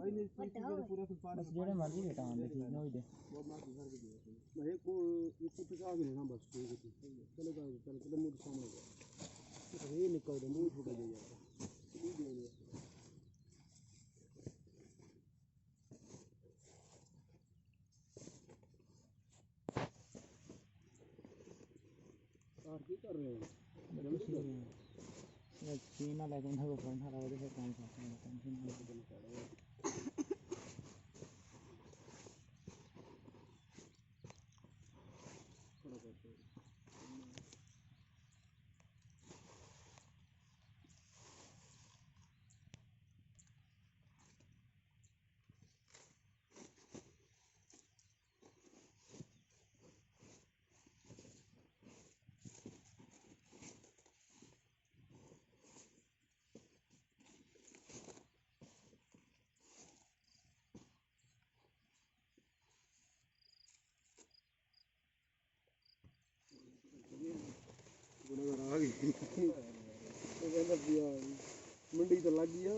बस जेड़े मर्जी बेटा आंदे ठीक न होई दे मैं को इस पे आ गए ना बस ठीक है चलो चलो मुझे सामने ये निकल दे मुझे छोड़ दे यार आप क्या कर रहे हैं जल्दी कर रहे हैं चीना लेकिन था वो फ्रेंड हरा वो से काम करते हैं टेंशन नहीं थोड़ा करते हैं आ गई तो कहता पिया मंडी तो लग गया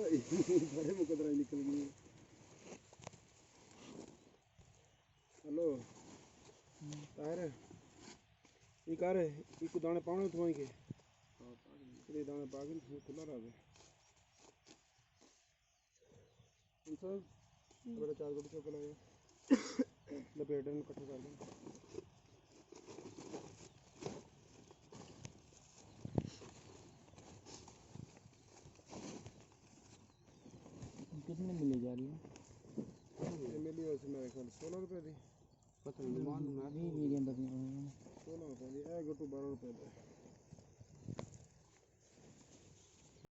सारे मुकदरा निकल गए हेलो तार ये कर एक दाने पाने तुम्हारे के ये दाने पागल खुला रहा सर बड़ा 4 गोटी चौका लाया लपेटन इकट्ठे कर दें कितने मिले जा रही है ये मिली वैसे मेरे ख्याल 16 रुपए दी पता नहीं मान ना 20 के अंदर 16 रुपए दी 1 गोटू 12 रुपए दा